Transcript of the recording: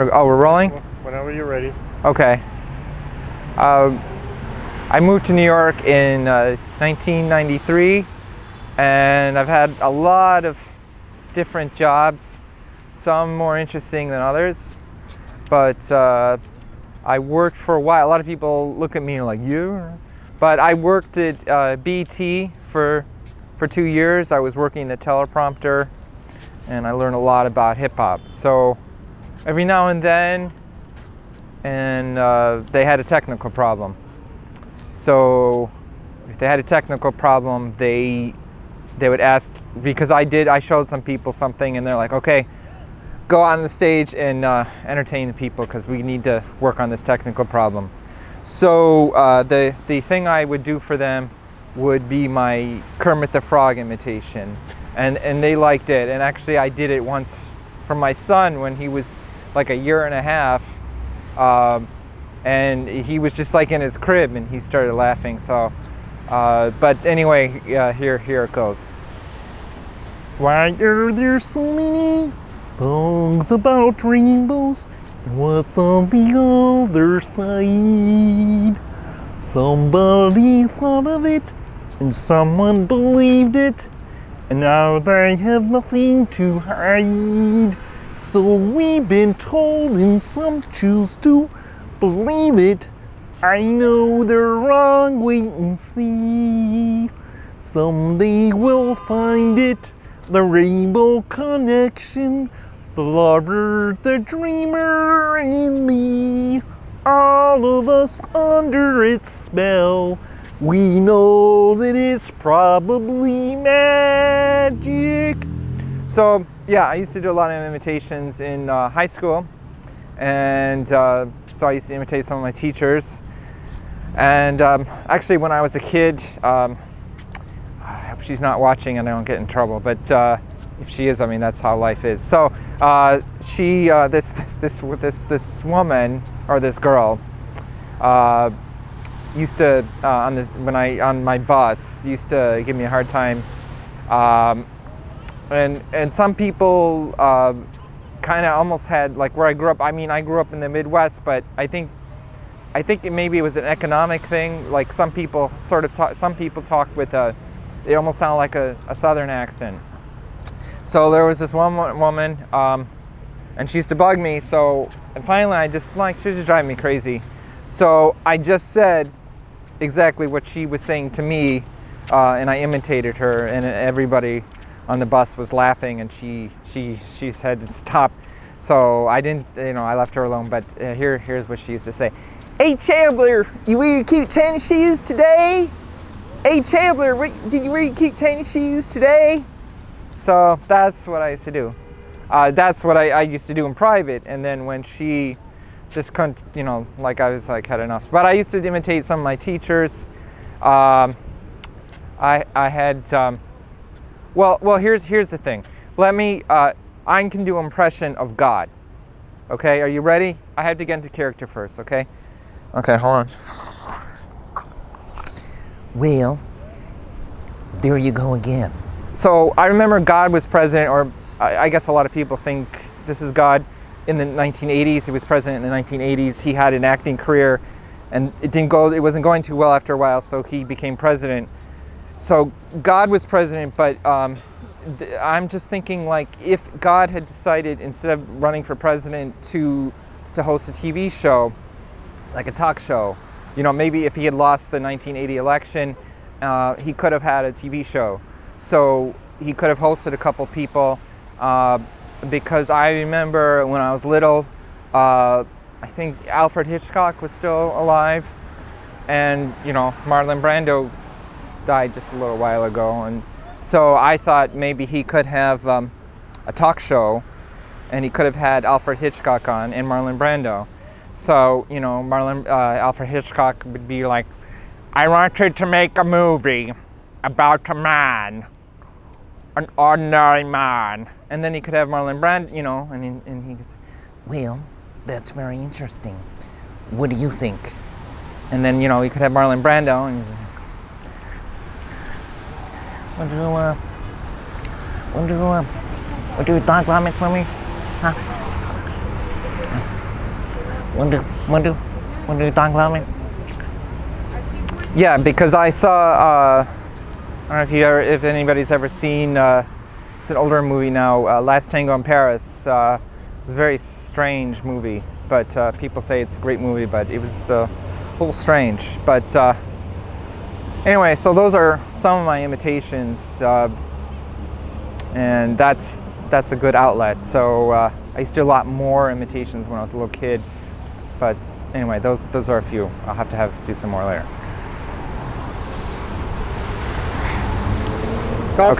Oh, we're rolling? Whenever you're ready. Okay. I moved to New York in 1993, and I've had a lot of different jobs, some more interesting than others. But I worked for a while. A lot of people look at me like, you? But I worked at BET for 2 years. I was working the teleprompter, and I learned a lot about hip hop. So every now and then, they had a technical problem. So if they had a technical problem, they would ask, because I showed some people something, and they're like, okay, go on the stage and entertain the people because we need to work on this technical problem. So the thing I would do for them would be my Kermit the Frog imitation, and they liked it. And actually I did it once for my son when he was like a year and a half, and he was just like in his crib and he started laughing. So but anyway, here it goes. Why are there so many songs about rainbows? What's on the other side? Somebody thought of it, and someone believed it, and now they have nothing to hide. So we've been told, and some choose to believe it. I know they're wrong, wait and see. Someday we'll find it. The rainbow connection, the lover, the dreamer, and me. All of us under its spell. We know that it's probably magic. So yeah, I used to do a lot of imitations in high school, and so I used to imitate some of my teachers. And actually, when I was a kid, I hope she's not watching and I don't get in trouble, but if she is, I mean, that's how life is. So this woman, or this girl, used to on my bus used to give me a hard time, and some people kind of almost had, like, where I grew up. I mean, I grew up in the Midwest, but I think maybe it was an economic thing. Like, some people talk with they almost sound like a southern accent. So there was this one woman, and she used to bug me. So finally, she was just driving me crazy. So I just said exactly what she was saying to me, and I imitated her, and everybody on the bus was laughing, and she said stop. So I didn't, I left her alone. But here's what she used to say: "Hey Chandler, you wear your cute tennis shoes today? Hey Chandler, did you wear your cute tennis shoes today?" So that's what I used to do. That's what I used to do in private. And then when she just couldn't, like, I was like, had enough. But I used to imitate some of my teachers. I had, well, here's the thing. I can do impression of God. Okay, are you ready? I have to get into character first, okay? Okay, hold on. Well, there you go again. So I remember God was president, or I guess a lot of people think this is God, in the 1980s. He was president in the 1980s. He had an acting career, and it wasn't going too well after a while, so he became president. So God was president, but I'm just thinking, like, if God had decided, instead of running for president, to host a TV show, like a talk show, maybe if he had lost the 1980 election, he could have had a TV show. So he could have hosted a couple people, because I remember when I was little, I think Alfred Hitchcock was still alive, and Marlon Brando died just a little while ago, and so I thought maybe he could have a talk show, and he could have had Alfred Hitchcock on and Marlon Brando. So Alfred Hitchcock would be like, "I wanted to make a movie about a man, an ordinary man," and then he could have Marlon Brando, and he could say, "Well, that's very interesting. What do you think?" And then he could have Marlon Brando, and he's like, "Want to do a dog vomit for me? Huh? Want to talk about me? Yeah, because I saw. I don't know if anybody's ever seen. It's an older movie now. Last Tango in Paris. It's a very strange movie, but people say it's a great movie. But it was a little strange. But anyway, so those are some of my imitations, and that's a good outlet. So I used to do a lot more imitations when I was a little kid. But anyway, those are a few. I'll have to do some more later. Okay.